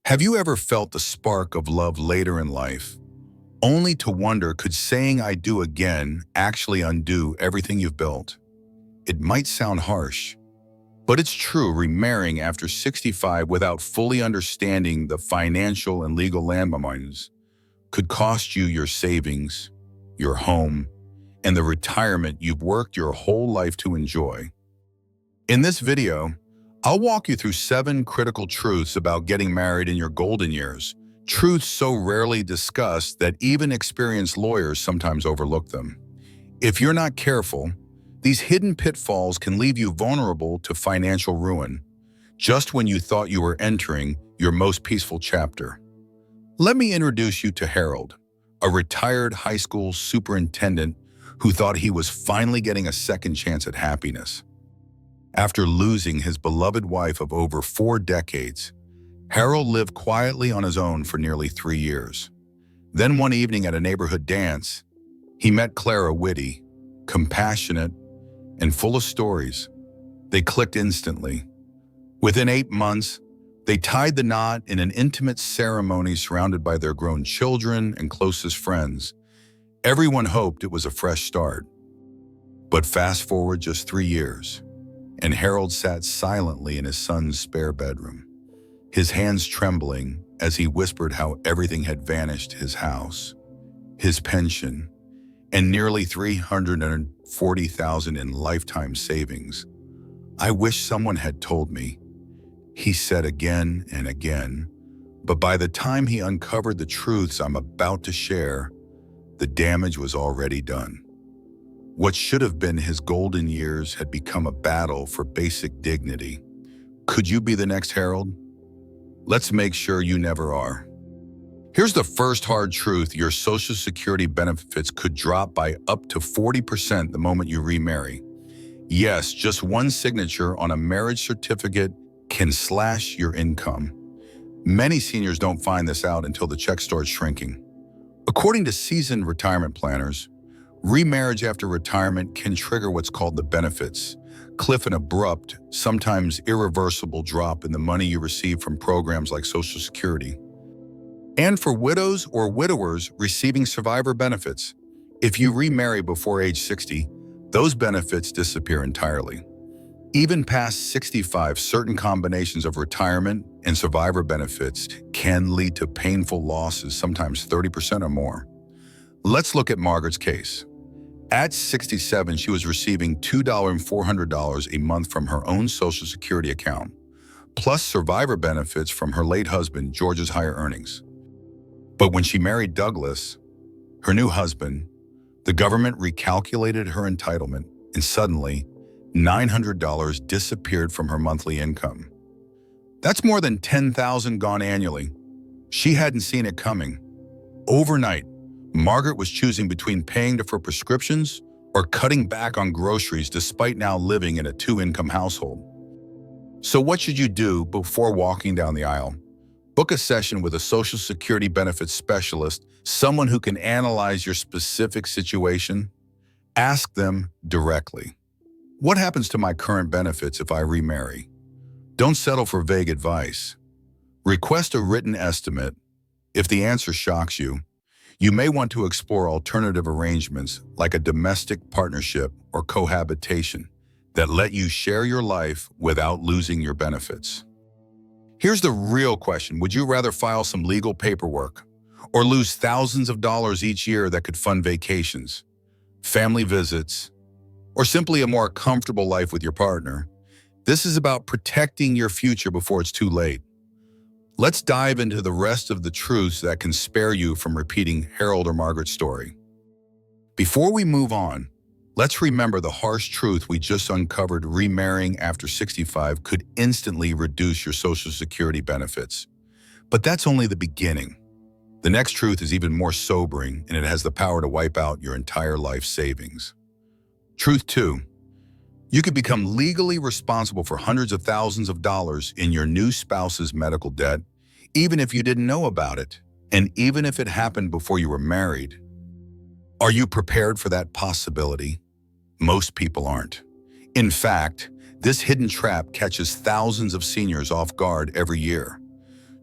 Have you ever felt the spark of love later in life, only to wonder could saying I do again actually undo everything you've built? It might sound harsh, but it's true. Remarrying after 65 without fully understanding the financial and legal landmines could cost you your savings, your home, and the retirement you've worked your whole life to enjoy. In this video, I'll walk you through 7 critical truths about getting married in your golden years, truths so rarely discussed that even experienced lawyers sometimes overlook them. If you're not careful, these hidden pitfalls can leave you vulnerable to financial ruin, just when you thought you were entering your most peaceful chapter. Let me introduce you to Harold, a retired high school superintendent who thought he was finally getting a second chance at happiness. After losing his beloved wife of over 4 decades, Harold lived quietly on his own for nearly 3 years. Then one evening at a neighborhood dance, he met Clara, witty, compassionate, and full of stories. They clicked instantly. Within 8 months, they tied the knot in an intimate ceremony surrounded by their grown children and closest friends. Everyone hoped it was a fresh start. But fast forward just 3 years, and Harold sat silently in his son's spare bedroom, his hands trembling as he whispered how everything had vanished: his house, his pension, and nearly $340,000 in lifetime savings. "I wish someone had told me," he said again and again. But by the time he uncovered the truths I'm about to share, the damage was already done. What should have been his golden years had become a battle for basic dignity. Could you be the next Harold? Let's make sure you never are. Here's the first hard truth: your Social Security benefits could drop by up to 40% the moment you remarry. Yes, just one signature on a marriage certificate can slash your income. Many seniors don't find this out until the check starts shrinking. According to seasoned retirement planners, remarriage after retirement can trigger what's called the benefits cliff, an abrupt, sometimes irreversible drop in the money you receive from programs like Social Security. And for widows or widowers receiving survivor benefits, if you remarry before age 60, those benefits disappear entirely. Even past 65, certain combinations of retirement and survivor benefits can lead to painful losses, sometimes 30% or more. Let's look at Margaret's case. At 67, she was receiving $2,400 a month from her own Social Security account, plus survivor benefits from her late husband, George's higher earnings. But when she married Douglas, her new husband, the government recalculated her entitlement, and suddenly, $900 disappeared from her monthly income. That's more than $10,000 gone annually. She hadn't seen it coming. Overnight, Margaret was choosing between paying for prescriptions or cutting back on groceries, despite now living in a 2-income household. So what should you do before walking down the aisle? Book a session with a Social Security benefits specialist, someone who can analyze your specific situation. Ask them directly, what happens to my current benefits if I remarry? Don't settle for vague advice. Request a written estimate. If the answer shocks you, you may want to explore alternative arrangements like a domestic partnership or cohabitation that let you share your life without losing your benefits. Here's the real question: would you rather file some legal paperwork or lose thousands of dollars each year that could fund vacations, family visits, or simply a more comfortable life with your partner? This is about protecting your future before it's too late. Let's dive into the rest of the truths that can spare you from repeating Harold or Margaret's story. Before we move on, let's remember the harsh truth we just uncovered: remarrying after 65 could instantly reduce your Social Security benefits. But that's only the beginning. The next truth is even more sobering, and it has the power to wipe out your entire life savings. Truth 2. You could become legally responsible for hundreds of thousands of dollars in your new spouse's medical debt, even if you didn't know about it, and even if it happened before you were married. Are you prepared for that possibility? Most people aren't. In fact, this hidden trap catches thousands of seniors off guard every year.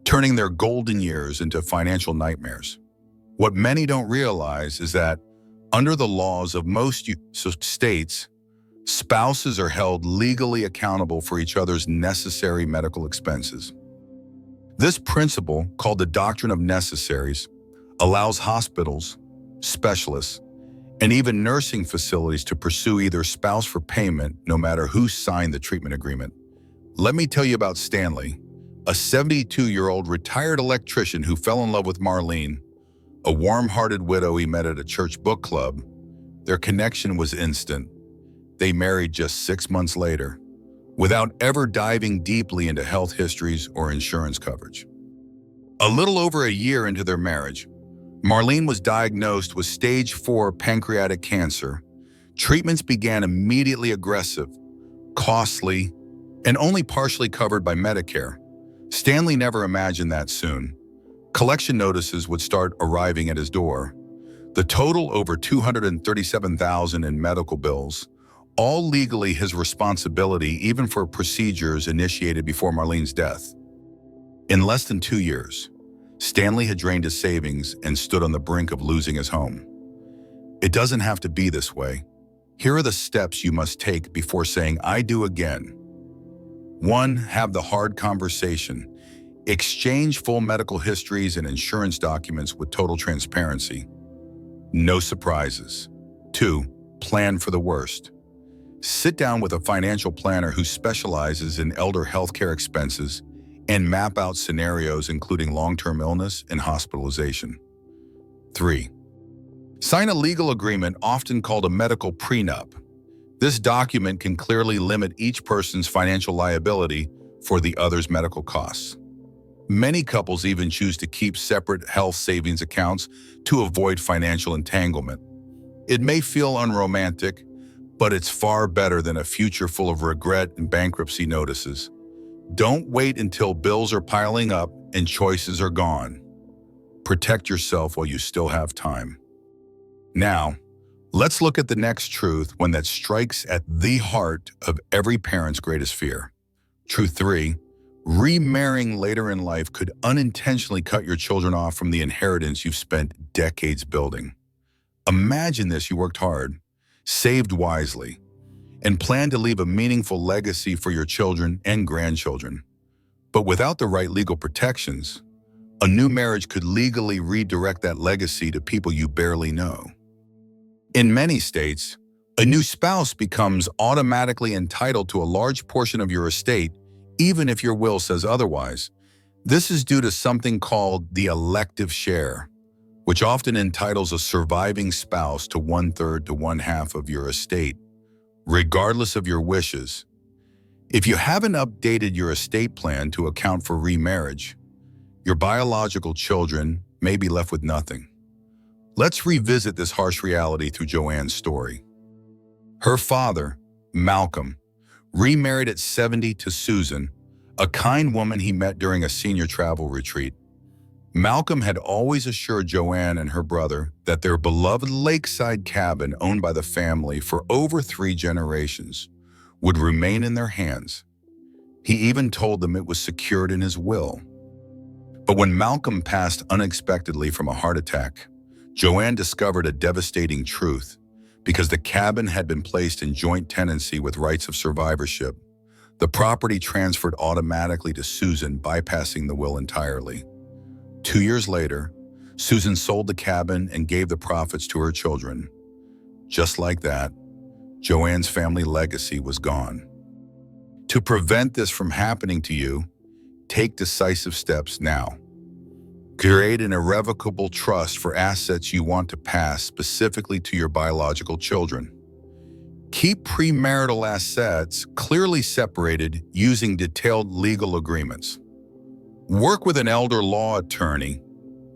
turning their golden years into financial nightmares. What many don't realize is that under the laws of most states, spouses are held legally accountable for each other's necessary medical expenses. This principle, called the doctrine of necessaries, allows hospitals, specialists, and even nursing facilities to pursue either spouse for payment no matter who signed the treatment agreement. Let me tell you about Stanley, a 72-year-old retired electrician who fell in love with Marlene, a warm-hearted widow he met at a church book club. Their connection was instant. They married just 6 months later, without ever diving deeply into health histories or insurance coverage. A little over a year into their marriage, Marlene was diagnosed with stage 4 pancreatic cancer. Treatments began immediately aggressive, costly, and only partially covered by Medicare. Stanley never imagined that soon. Collection notices would start arriving at his door. The total over $237,000 in medical bills, all legally his responsibility even for procedures initiated before Marlene's death. In less than 2 years, Stanley had drained his savings and stood on the brink of losing his home. It doesn't have to be this way. Here are the steps you must take before saying, "I do" again. 1. Have the hard conversation. Exchange full medical histories and insurance documents with total transparency. No surprises. 2. Plan for the worst. Sit down with a financial planner who specializes in elder healthcare expenses and map out scenarios including long-term illness and hospitalization. 3. Sign a legal agreement, often called a medical prenup. This document can clearly limit each person's financial liability for the other's medical costs. Many couples even choose to keep separate health savings accounts to avoid financial entanglement. It may feel unromantic, but it's far better than a future full of regret and bankruptcy notices. Don't wait until bills are piling up and choices are gone. Protect yourself while you still have time. Now, let's look at the next truth, one that strikes at the heart of every parent's greatest fear. Truth 3, remarrying later in life could unintentionally cut your children off from the inheritance you've spent decades building. Imagine this: you worked hard, saved wisely, and planned to leave a meaningful legacy for your children and grandchildren. But without the right legal protections, a new marriage could legally redirect that legacy to people you barely know. In many states, a new spouse becomes automatically entitled to a large portion of your estate, even if your will says otherwise. This is due to something called the elective share, which often entitles a surviving spouse to 1/3 to 1/2 of your estate, regardless of your wishes. If you haven't updated your estate plan to account for remarriage, your biological children may be left with nothing. Let's revisit this harsh reality through Joanne's story. Her father, Malcolm, remarried at 70 to Susan, a kind woman he met during a senior travel retreat. Malcolm had always assured Joanne and her brother that their beloved lakeside cabin, owned by the family for over 3 generations, would remain in their hands. He even told them it was secured in his will. But when Malcolm passed unexpectedly from a heart attack, Joanne discovered a devastating truth. Because the cabin had been placed in joint tenancy with rights of survivorship, the property transferred automatically to Susan, bypassing the will entirely. 2 years later, Susan sold the cabin and gave the profits to her children. Just like that, Joanne's family legacy was gone. To prevent this from happening to you, take decisive steps now. Create an irrevocable trust for assets you want to pass specifically to your biological children. Keep premarital assets clearly separated using detailed legal agreements. Work with an elder law attorney,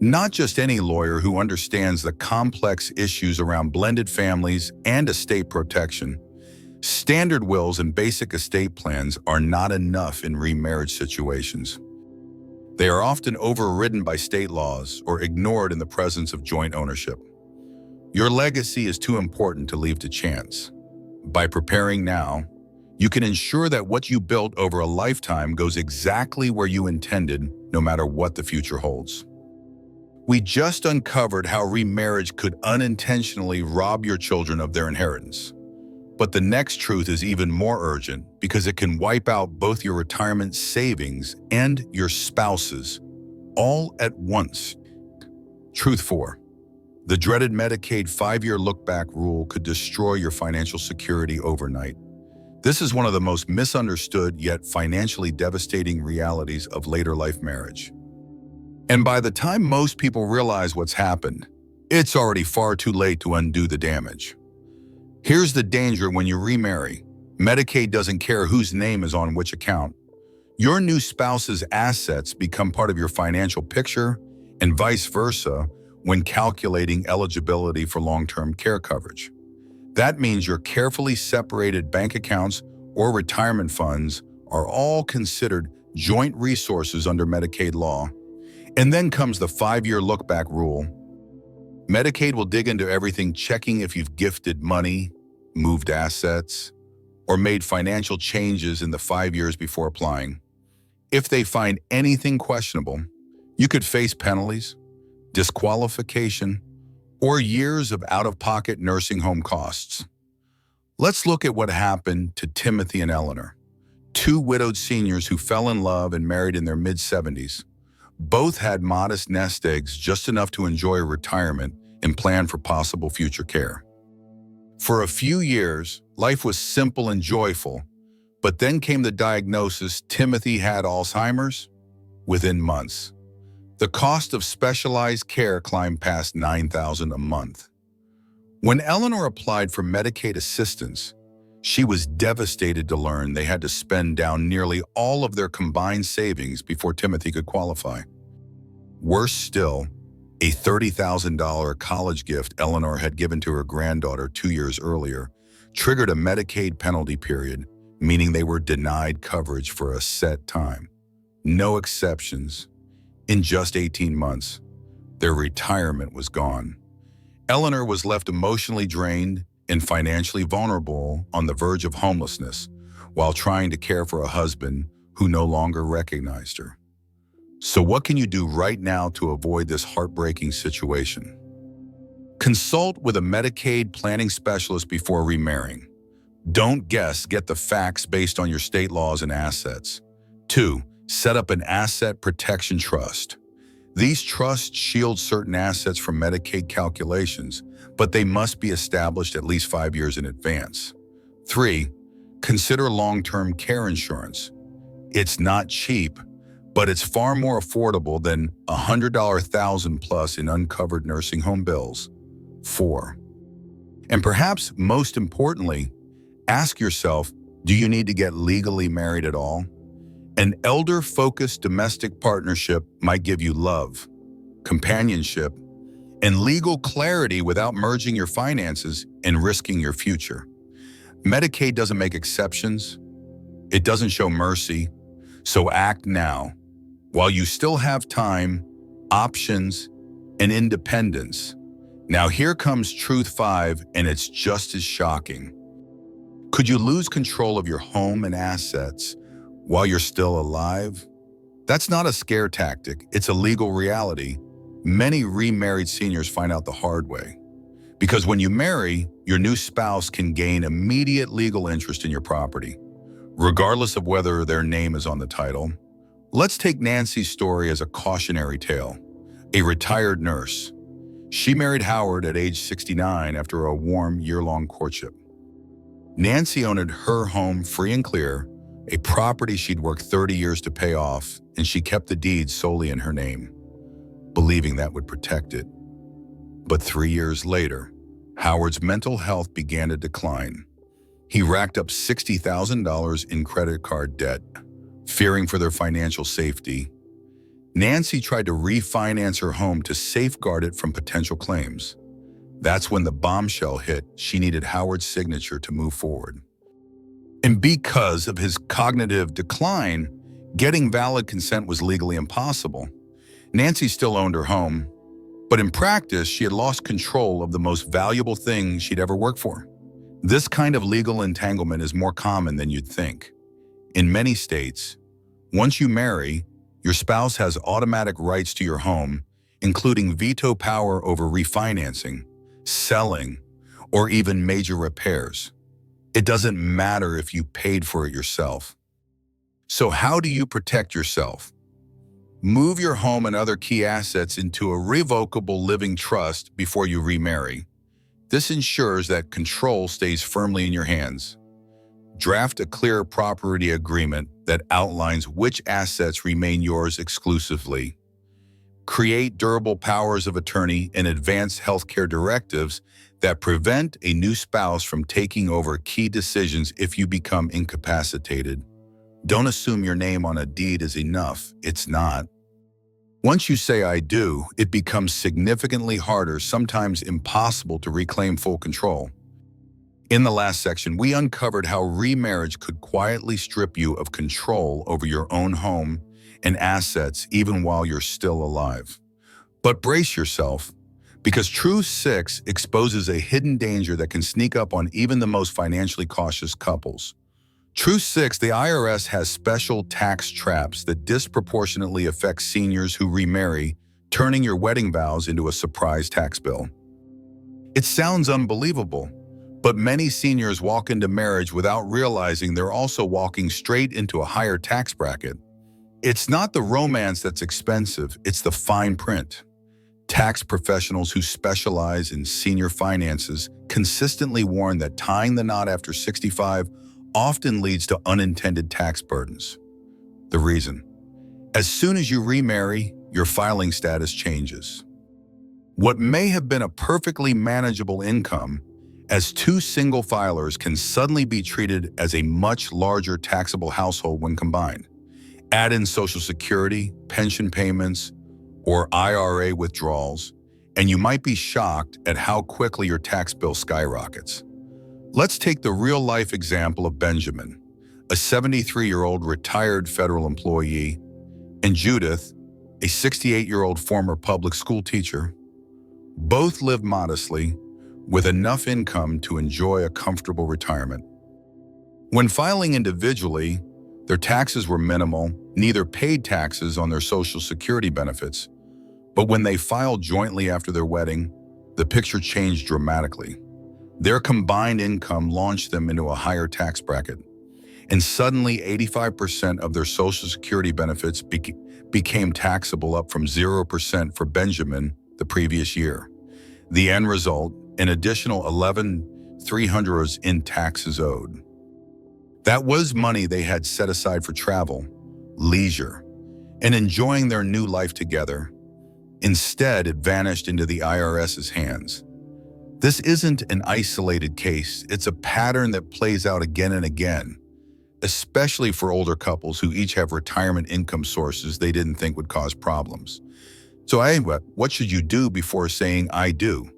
not just any lawyer, who understands the complex issues around blended families and estate protection. Standard wills and basic estate plans are not enough in remarriage situations. They are often overridden by state laws or ignored in the presence of joint ownership. Your legacy is too important to leave to chance. By preparing now, You can ensure that what you built over a lifetime goes exactly where you intended, no matter what the future holds. We just uncovered how remarriage could unintentionally rob your children of their inheritance. But the next truth is even more urgent because it can wipe out both your retirement savings and your spouse's, all at once. Truth 4. The dreaded Medicaid 5-year look-back rule could destroy your financial security overnight. This is one of the most misunderstood yet financially devastating realities of later life marriage. And by the time most people realize what's happened, it's already far too late to undo the damage. Here's the danger when you remarry. Medicaid doesn't care whose name is on which account. Your new spouse's assets become part of your financial picture, and vice versa when calculating eligibility for long-term care coverage. That means your carefully separated bank accounts or retirement funds are all considered joint resources under Medicaid law. And then comes the 5-year look-back rule. Medicaid will dig into everything, checking if you've gifted money, moved assets, or made financial changes in the 5 years before applying. If they find anything questionable, you could face penalties, disqualification, or years of out-of-pocket nursing home costs. Let's look at what happened to Timothy and Eleanor, two widowed seniors who fell in love and married in their mid-70s. Both had modest nest eggs, just enough to enjoy retirement and plan for possible future care. For a few years, life was simple and joyful, but then came the diagnosis: Timothy had Alzheimer's within months. The cost of specialized care climbed past $9,000 a month. When Eleanor applied for Medicaid assistance, she was devastated to learn they had to spend down nearly all of their combined savings before Timothy could qualify. Worse still, a $30,000 college gift Eleanor had given to her granddaughter 2 years earlier triggered a Medicaid penalty period, meaning they were denied coverage for a set time. No exceptions. In just 18 months, their retirement was gone. Eleanor was left emotionally drained and financially vulnerable, on the verge of homelessness, while trying to care for a husband who no longer recognized her. So what can you do right now to avoid this heartbreaking situation? Consult with a Medicaid planning specialist before remarrying. Don't guess, get the facts based on your state laws and assets. 2. Set up an asset protection trust. These trusts shield certain assets from Medicaid calculations, but they must be established at least 5 years in advance. 3. Consider long-term care insurance. It's not cheap, but it's far more affordable than $100,000 plus in uncovered nursing home bills. 4. And perhaps most importantly, ask yourself, do you need to get legally married at all? An elder-focused domestic partnership might give you love, companionship, and legal clarity without merging your finances and risking your future. Medicaid doesn't make exceptions. It doesn't show mercy. So act now, while you still have time, options, and independence. Now here comes truth 5, and it's just as shocking. Could you lose control of your home and assets while you're still alive? That's not a scare tactic, it's a legal reality. Many remarried seniors find out the hard way. Because when you marry, your new spouse can gain immediate legal interest in your property, regardless of whether their name is on the title. Let's take Nancy's story as a cautionary tale. A retired nurse. She married Howard at age 69 after a warm year-long courtship. Nancy owned her home free and clear, a property she'd worked 30 years to pay off, and she kept the deed solely in her name, believing that would protect it. But 3 years later, Howard's mental health began to decline. He racked up $60,000 in credit card debt. Fearing for their financial safety, Nancy tried to refinance her home to safeguard it from potential claims. That's when the bombshell hit. She needed Howard's signature to move forward. And because of his cognitive decline, getting valid consent was legally impossible. Nancy still owned her home, but in practice, she had lost control of the most valuable thing she'd ever worked for. This kind of legal entanglement is more common than you'd think. In many states, once you marry, your spouse has automatic rights to your home, including veto power over refinancing, selling, or even major repairs. It doesn't matter if you paid for it yourself. So how do you protect yourself? Move your home and other key assets into a revocable living trust before you remarry. This ensures that control stays firmly in your hands. Draft a clear property agreement that outlines which assets remain yours exclusively. Create durable powers of attorney and advance healthcare directives that prevent a new spouse from taking over key decisions if you become incapacitated. Don't assume your name on a deed is enough. It's not. Once you say "I do," it becomes significantly harder, sometimes impossible, to reclaim full control. In the last section, we uncovered how remarriage could quietly strip you of control over your own home and assets even while you're still alive. But brace yourself, because Truth 6 exposes a hidden danger that can sneak up on even the most financially cautious couples. Truth 6, the IRS has special tax traps that disproportionately affect seniors who remarry, turning your wedding vows into a surprise tax bill. It sounds unbelievable, but many seniors walk into marriage without realizing they're also walking straight into a higher tax bracket. It's not the romance that's expensive, it's the fine print. Tax professionals who specialize in senior finances consistently warn that tying the knot after 65 often leads to unintended tax burdens. The reason: as soon as you remarry, your filing status changes. What may have been a perfectly manageable income as two single filers can suddenly be treated as a much larger taxable household when combined. Add in Social Security, pension payments, or IRA withdrawals, and you might be shocked at how quickly your tax bill skyrockets. Let's take the real-life example of Benjamin, a 73-year-old retired federal employee, and Judith, a 68-year-old former public school teacher. Both live modestly, with enough income to enjoy a comfortable retirement. When filing individually, their taxes were minimal, neither paid taxes on their Social Security benefits. But when they filed jointly after their wedding, the picture changed dramatically. Their combined income launched them into a higher tax bracket, and suddenly 85% of their Social Security benefits became taxable, up from 0% for Benjamin the previous year. The end result: an additional $11,300 in taxes owed. That was money they had set aside for travel, leisure, and enjoying their new life together. Instead, it vanished into the IRS's hands. This isn't an isolated case. It's a pattern that plays out again and again, especially for older couples who each have retirement income sources they didn't think would cause problems. So what should you do before saying "I do"?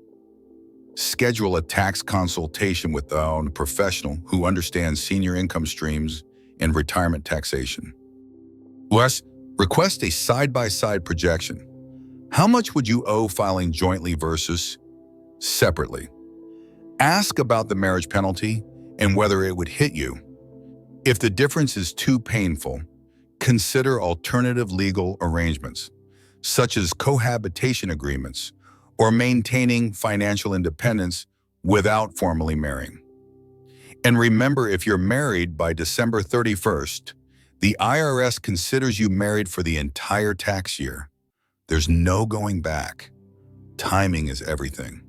Schedule a tax consultation with a professional who understands senior income streams and retirement taxation. Plus, request a side-by-side projection. How much would you owe filing jointly versus separately? Ask about the marriage penalty and whether it would hit you. If the difference is too painful, consider alternative legal arrangements, such as cohabitation agreements or maintaining financial independence without formally marrying. And remember, if you're married by December 31st, the IRS considers you married for the entire tax year. There's no going back. Timing is everything.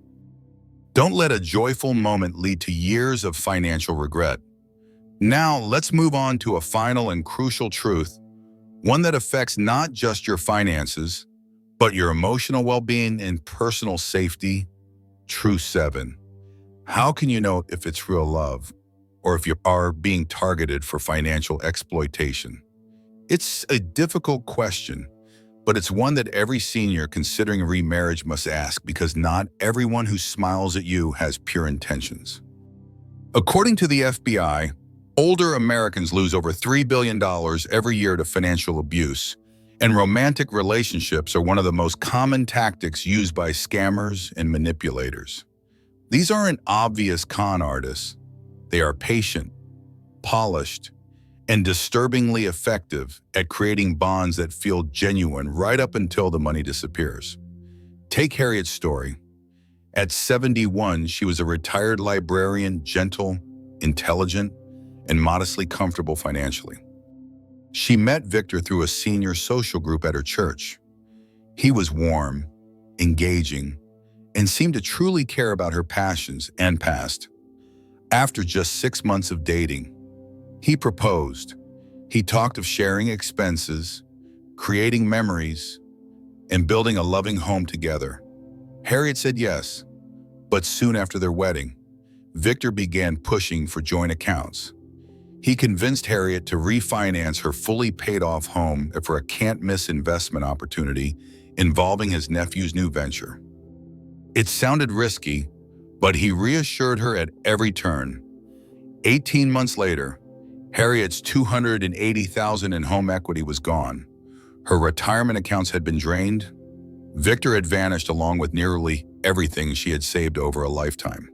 Don't let a joyful moment lead to years of financial regret. Now, let's move on to a final and crucial truth, one that affects not just your finances, but your emotional well-being and personal safety. Truth 7. How can you know if it's real love or if you are being targeted for financial exploitation? It's a difficult question, but it's one that every senior considering remarriage must ask, because not everyone who smiles at you has pure intentions. According to the FBI, older Americans lose over $3 billion every year to financial abuse, and romantic relationships are one of the most common tactics used by scammers and manipulators. These aren't obvious con artists. They are patient, polished, and disturbingly effective at creating bonds that feel genuine right up until the money disappears. Take Harriet's story. At 71, she was a retired librarian, gentle, intelligent, and modestly comfortable financially. She met Victor through a senior social group at her church. He was warm, engaging, and seemed to truly care about her passions and past. After just 6 months of dating, he proposed. He talked of sharing expenses, creating memories, and building a loving home together. Harriet said yes, but soon after their wedding, Victor began pushing for joint accounts. He convinced Harriet to refinance her fully paid-off home for a can't-miss investment opportunity involving his nephew's new venture. It sounded risky, but he reassured her at every turn. 18 months later, Harriet's $280,000 in home equity was gone. Her retirement accounts had been drained. Victor had vanished along with nearly everything she had saved over a lifetime.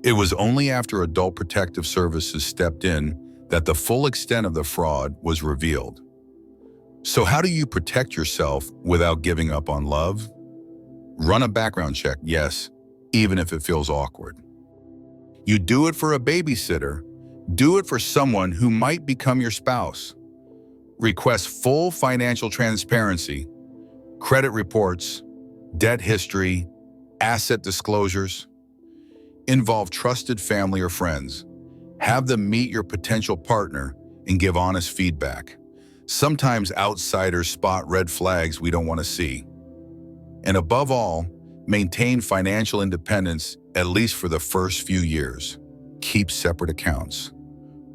It was only after Adult Protective Services stepped in that the full extent of the fraud was revealed. So how do you protect yourself without giving up on love? Run a background check, yes, even if it feels awkward. You do it for a babysitter, do it for someone who might become your spouse. Request full financial transparency, credit reports, debt history, asset disclosures. Involve trusted family or friends. Have them meet your potential partner and give honest feedback. Sometimes outsiders spot red flags we don't want to see. And above all, maintain financial independence at least for the first few years. Keep separate accounts.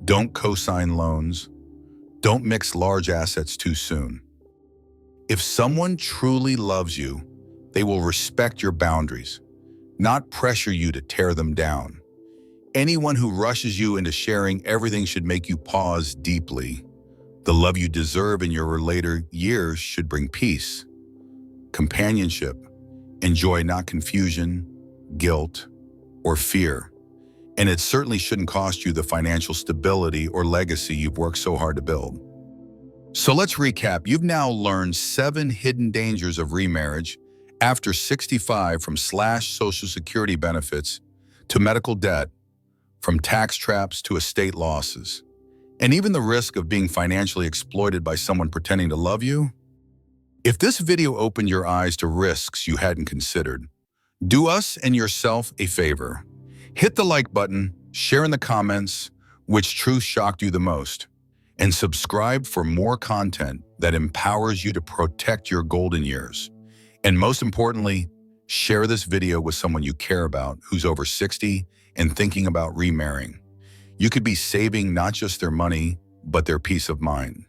Don't co-sign loans. Don't mix large assets too soon. If someone truly loves you, they will respect your boundaries, not pressure you to tear them down. Anyone who rushes you into sharing everything should make you pause deeply. The love you deserve in your later years should bring peace, companionship, and joy, not confusion, guilt, or fear. And it certainly shouldn't cost you the financial stability or legacy you've worked so hard to build. So let's recap. You've now learned 7 hidden dangers of remarriage after 65, from slashed Social Security benefits to medical debt, from tax traps to estate losses, and even the risk of being financially exploited by someone pretending to love you. If this video opened your eyes to risks you hadn't considered, do us and yourself a favor. Hit the like button, share in the comments which truth shocked you the most, and subscribe for more content that empowers you to protect your golden years. And most importantly, share this video with someone you care about who's over 60 and thinking about remarrying. You could be saving not just their money, but their peace of mind.